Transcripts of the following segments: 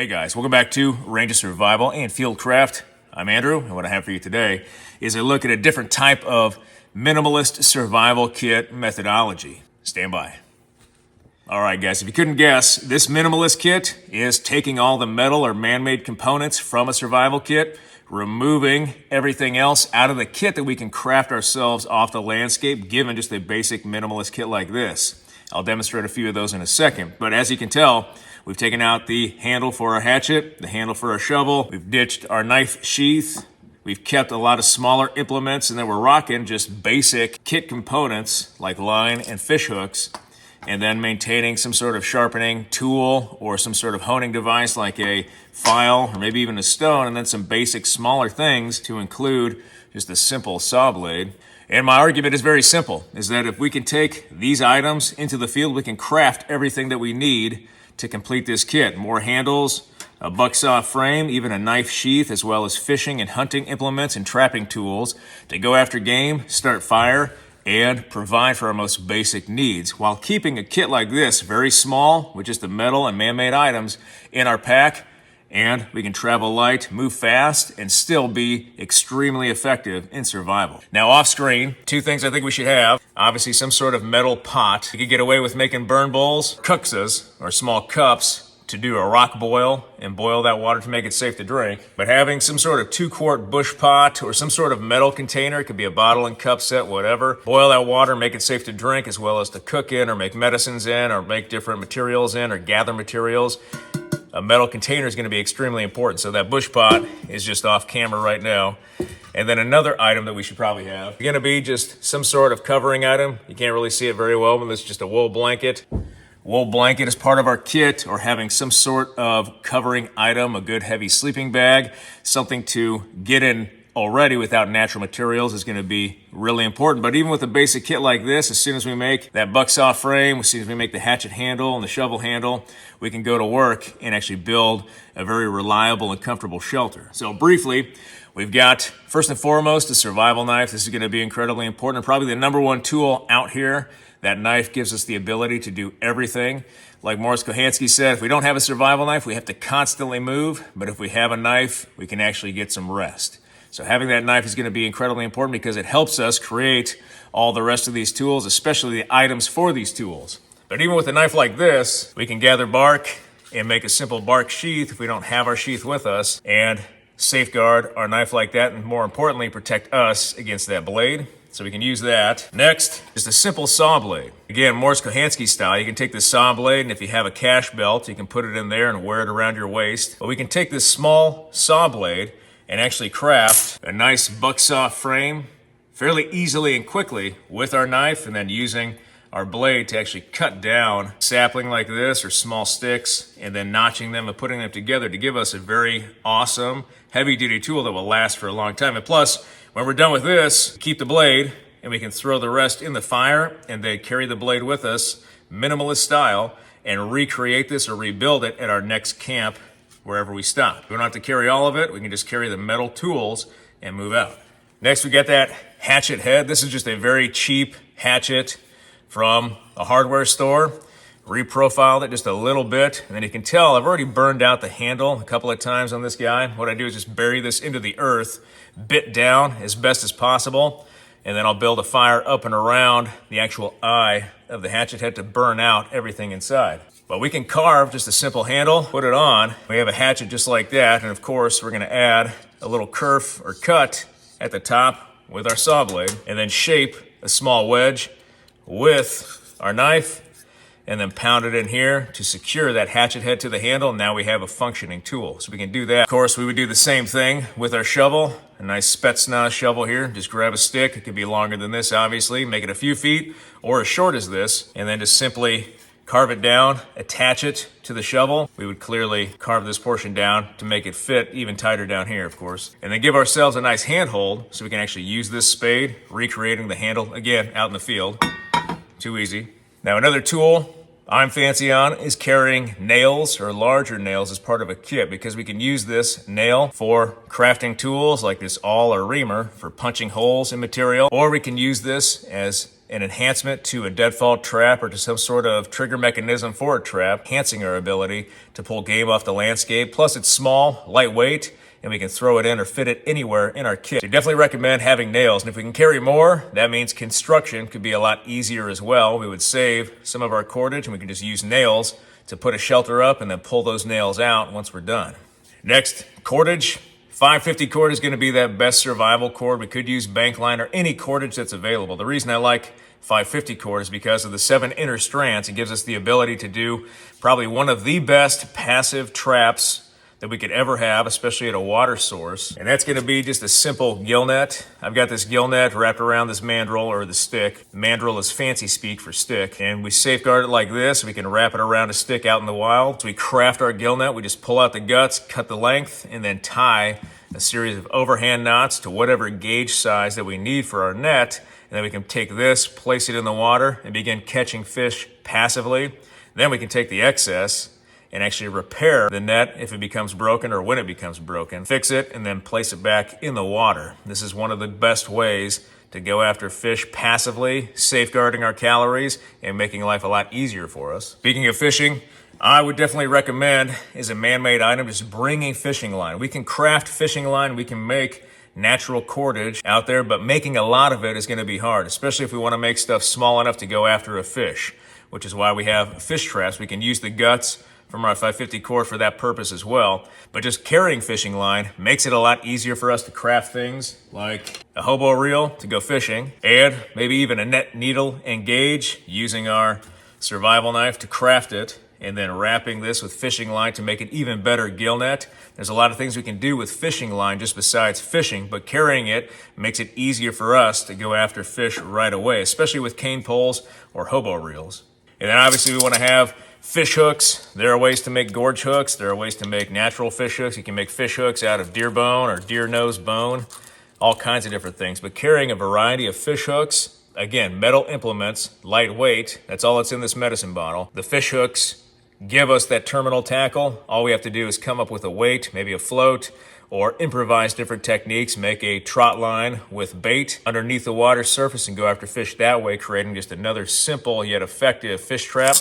Hey guys, welcome back to Range of Survival and Fieldcraft. I'm Andrew, and what I have for you today is a look at a different type of minimalist survival kit methodology. Stand by. Alright guys, if you couldn't guess, this minimalist kit is taking all the metal or man-made components from a survival kit, removing everything else out of the kit that we can craft ourselves off the landscape, given just a basic minimalist kit like this. I'll demonstrate a few of those in a second, but as you can tell, we've taken out the handle for our hatchet, the handle for our shovel, we've ditched our knife sheath, we've kept a lot of smaller implements, and then we're rocking just basic kit components like line and fish hooks, and then maintaining some sort of sharpening tool or some sort of honing device like a file or maybe even a stone, and then some basic smaller things to include just a simple saw blade. And my argument is very simple, is that if we can take these items into the field, we can craft everything that we need to complete this kit. More handles, a bucksaw frame, even a knife sheath, as well as fishing and hunting implements and trapping tools to go after game, start fire, and provide for our most basic needs, while keeping a kit like this very small with just the metal and man-made items in our pack. And we can travel light, move fast, and still be extremely effective in survival. Now off screen, two things I think we should have. Obviously some sort of metal pot. You could get away with making burn bowls, kuksas, or small cups to do a rock boil and boil that water to make it safe to drink. But having some sort of 2-quart bush pot or some sort of metal container, it could be a bottle and cup set, whatever. Boil that water, make it safe to drink, as well as to cook in or make medicines in or make different materials in or gather materials. A metal container is going to be extremely important. So that bush pot is just off camera right now. And then another item that we should probably have is going to be just some sort of covering item. You can't really see it very well, but it's just a wool blanket. Wool blanket is part of our kit, or having some sort of covering item, a good heavy sleeping bag, something to get in already without natural materials is going to be really important. But even with a basic kit like this, as soon as we make that bucksaw frame, as soon as we make the hatchet handle and the shovel handle, we can go to work and actually build a very reliable and comfortable shelter. So briefly, we've got, first and foremost, a survival knife. This is going to be incredibly important, probably the number one tool out here. That knife gives us the ability to do everything. Like Morris Kohansky said, if we don't have a survival knife, we have to constantly move. But if we have a knife, we can actually get some rest. So having that knife is going to be incredibly important because it helps us create all the rest of these tools, especially the items for these tools. But even with a knife like this, we can gather bark and make a simple bark sheath if we don't have our sheath with us, and safeguard our knife like that, and more importantly, protect us against that blade. So we can use that. Next, just a simple saw blade. Again, Morris Kohansky style, you can take this saw blade, and if you have a cash belt, you can put it in there and wear it around your waist. But we can take this small saw blade and actually craft a nice bucksaw frame fairly easily and quickly with our knife, and then using our blade to actually cut down sapling like this or small sticks, and then notching them and putting them together to give us a very awesome heavy-duty tool that will last for a long time. And plus, when we're done with this, keep the blade and we can throw the rest in the fire and then carry the blade with us, minimalist style, and recreate this or rebuild it at our next camp wherever we stop. We don't have to carry all of it. We can just carry the metal tools and move out. Next, we got that hatchet head. This is just a very cheap hatchet from a hardware store. Reprofiled it just a little bit, and then you can tell I've already burned out the handle a couple of times on this guy. What I do is just bury this into the earth, bit down as best as possible, and then I'll build a fire up and around the actual eye of the hatchet head to burn out everything inside. But we can carve just a simple handle, put it on. We have a hatchet just like that, and of course we're going to add a little kerf or cut at the top with our saw blade, and then shape a small wedge with our knife, and then pound it in here to secure that hatchet head to the handle. Now we have a functioning tool, so we can do that. Of course, we would do the same thing with our shovel. A nice Spetsnaz shovel here. Just grab a stick. It could be longer than this, obviously. Make it a few feet or as short as this, and then just simply carve it down, attach it to the shovel. We would clearly carve this portion down to make it fit even tighter down here, of course. And then give ourselves a nice handhold so we can actually use this spade, recreating the handle, again, out in the field. Too easy. Now another tool I'm fancy on is carrying nails or larger nails as part of a kit, because we can use this nail for crafting tools like this awl or reamer for punching holes in material, or we can use this as an enhancement to a deadfall trap or to some sort of trigger mechanism for a trap, enhancing our ability to pull game off the landscape. Plus it's small, lightweight, and we can throw it in or fit it anywhere in our kit. So definitely recommend having nails. And if we can carry more, that means construction could be a lot easier as well. We would save some of our cordage and we can just use nails to put a shelter up and then pull those nails out once we're done. Next, cordage. 550 cord is going to be that best survival cord. We could use bank line or any cordage that's available. The reason I like 550 cord is because of the 7 inner strands. It gives us the ability to do probably one of the best passive traps that we could ever have, especially at a water source. And that's gonna be just a simple gill net. I've got this gill net wrapped around this mandrel or the stick. Mandrel is fancy speak for stick. And we safeguard it like this. We can wrap it around a stick out in the wild. So we craft our gill net. We just pull out the guts, cut the length, and then tie a series of overhand knots to whatever gauge size that we need for our net. And then we can take this, place it in the water, and begin catching fish passively. Then we can take the excess and actually repair the net if it becomes broken or when it becomes broken. Fix it and then place it back in the water. This is one of the best ways to go after fish passively, safeguarding our calories and making life a lot easier for us. Speaking of fishing, I would definitely recommend is a man-made item, just bringing fishing line. We can craft fishing line, we can make natural cordage out there, but making a lot of it is gonna be hard, especially if we wanna make stuff small enough to go after a fish, which is why we have fish traps. We can use the guts from our 550 cord for that purpose as well. But just carrying fishing line makes it a lot easier for us to craft things like a hobo reel to go fishing, and maybe even a net needle and gauge using our survival knife to craft it, and then wrapping this with fishing line to make an even better gill net. There's a lot of things we can do with fishing line just besides fishing, but carrying it makes it easier for us to go after fish right away, especially with cane poles or hobo reels. And then obviously we want to have fish hooks. There are ways to make gorge hooks. There are ways to make natural fish hooks. You can make fish hooks out of deer bone or deer nose bone, all kinds of different things. But carrying a variety of fish hooks, again, metal implements, lightweight, that's all that's in this medicine bottle. The fish hooks give us that terminal tackle. All we have to do is come up with a weight, maybe a float, or improvise different techniques, make a trot line with bait underneath the water surface and go after fish that way, creating just another simple yet effective fish trap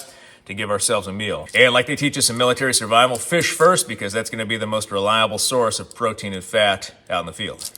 to give ourselves a meal. And like they teach us in military survival, fish first, because that's gonna be the most reliable source of protein and fat out in the field.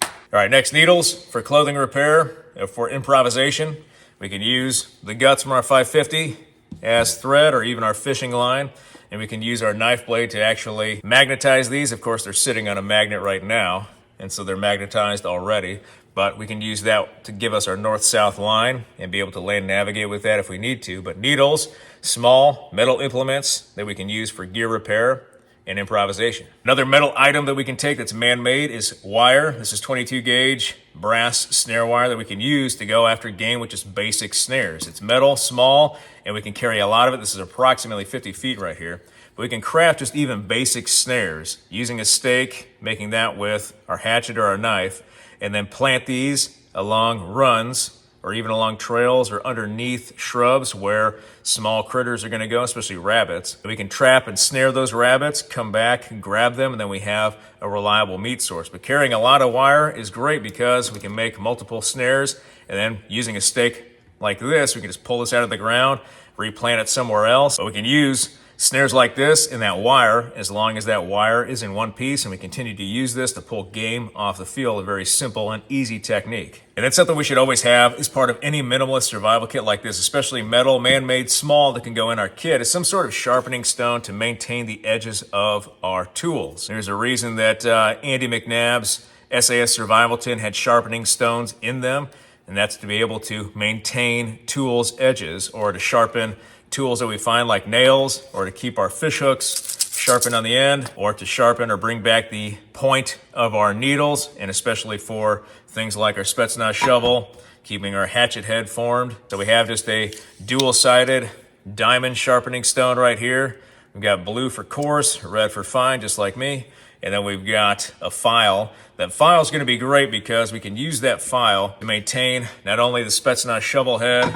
All right, next, needles for clothing repair. For improvisation, we can use the guts from our 550 as thread or even our fishing line. And we can use our knife blade to actually magnetize these. Of course, they're sitting on a magnet right now, and so they're magnetized already. But we can use that to give us our north-south line and be able to land navigate with that if we need to. But needles, small metal implements that we can use for gear repair and improvisation. Another metal item that we can take that's man-made is wire. This is 22 gauge brass snare wire that we can use to go after game with just basic snares. It's metal, small, and we can carry a lot of it. This is approximately 50 feet right here. But we can craft just even basic snares using a stake, making that with our hatchet or our knife, and then plant these along runs or even along trails or underneath shrubs where small critters are gonna go, especially rabbits. We can trap and snare those rabbits, come back, grab them, and then we have a reliable meat source. But carrying a lot of wire is great because we can make multiple snares, and then using a stake like this, we can just pull this out of the ground, replant it somewhere else. But we can use snares like this in that wire as long as that wire is in one piece, and we continue to use this to pull game off the field, a very simple and easy technique. And that's something we should always have as part of any minimalist survival kit like this, especially metal, man-made, small, that can go in our kit, is some sort of sharpening stone to maintain the edges of our tools. There's a reason that Andy McNabb's SAS Survival Tin had sharpening stones in them, and that's to be able to maintain tools' edges or to sharpen tools that we find like nails, or to keep our fish hooks sharpened on the end, or to sharpen or bring back the point of our needles, and especially for things like our Spetsnaz shovel, keeping our hatchet head formed. So we have just a dual-sided diamond sharpening stone right here. We've got blue for coarse, red for fine, just like me. And then we've got a file. That file is going to be great because we can use that file to maintain not only the Spetsnaz shovel head,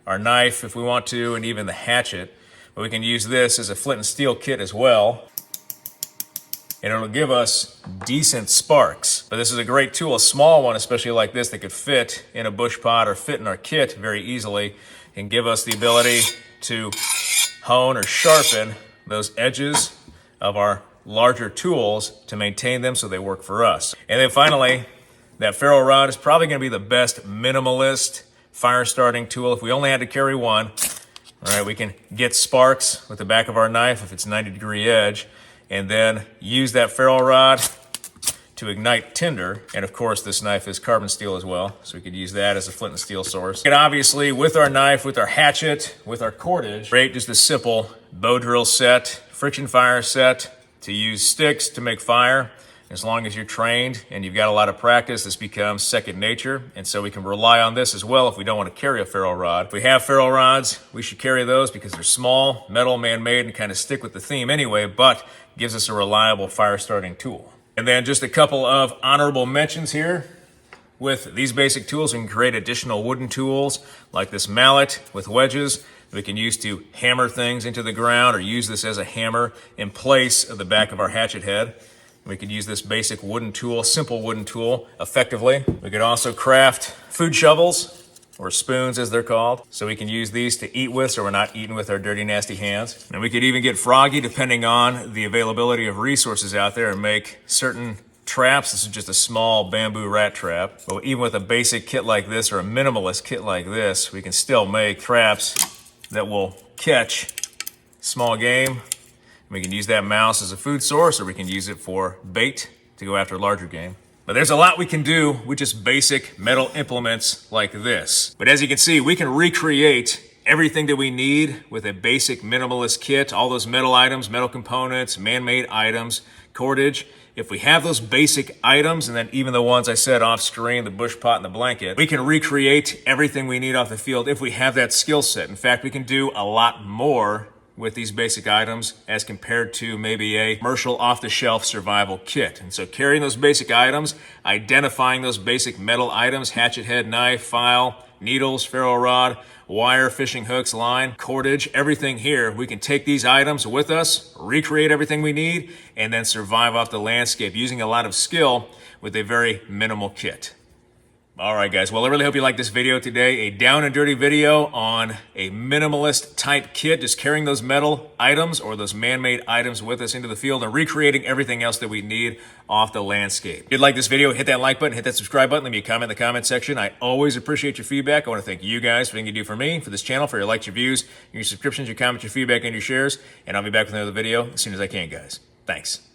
our knife if we want to, and even the hatchet. But we can use this as a flint and steel kit as well. and it'll give us decent sparks. But this is a great tool, a small one, especially like this, that could fit in a bush pot or fit in our kit very easily and give us the ability to hone or sharpen those edges of our larger tools to maintain them so they work for us. And then finally, that ferro rod is probably going to be the best minimalist fire starting tool. If we only had to carry one, all right, we can get sparks with the back of our knife if it's 90-degree edge, and then use that ferro rod to ignite tinder. And of course, this knife is carbon steel as well, so we could use that as a flint and steel source. And obviously, with our knife, with our hatchet, with our cordage, create just a simple bow drill set, friction fire set, to use sticks to make fire. As long as you're trained and you've got a lot of practice, this becomes second nature. And so we can rely on this as well if we don't want to carry a ferro rod. If we have ferro rods, we should carry those because they're small, metal, man-made, and kind of stick with the theme anyway, but gives us a reliable fire starting tool. And then just a couple of honorable mentions here. With these basic tools, we can create additional wooden tools like this mallet with wedges we can use to hammer things into the ground, or use this as a hammer in place of the back of our hatchet head. We could use this basic wooden tool, simple wooden tool, effectively. We could also craft food shovels, or spoons as they're called, so we can use these to eat with so we're not eating with our dirty, nasty hands. And we could even get froggy depending on the availability of resources out there and make certain traps. This is just a small bamboo rat trap. But even with a basic kit like this, or a minimalist kit like this, we can still make traps that will catch small game. We can use that mouse as a food source, or we can use it for bait to go after larger game. But there's a lot we can do with just basic metal implements like this. But as you can see, we can recreate everything that we need with a basic minimalist kit, all those metal items, metal components, man-made items, cordage. If we have those basic items, and then even the ones I said off screen, the bush pot and the blanket, we can recreate everything we need off the field if we have that skill set. In fact, we can do a lot more with these basic items as compared to maybe a commercial off-the-shelf survival kit. And so carrying those basic items, identifying those basic metal items, hatchet head, knife, file, needles, ferro rod, wire, fishing hooks, line, cordage, everything here, we can take these items with us, recreate everything we need, and then survive off the landscape using a lot of skill with a very minimal kit. All right, guys. Well, I really hope you liked this video today. A down and dirty video on a minimalist type kit, just carrying those metal items or those man-made items with us into the field and recreating everything else that we need off the landscape. If you'd like this video, hit that like button, hit that subscribe button, leave me a comment in the comment section. I always appreciate your feedback. I want to thank you guys for everything you do for me, for this channel, for your likes, your views, your subscriptions, your comments, your feedback, and your shares. And I'll be back with another video as soon as I can, guys. Thanks.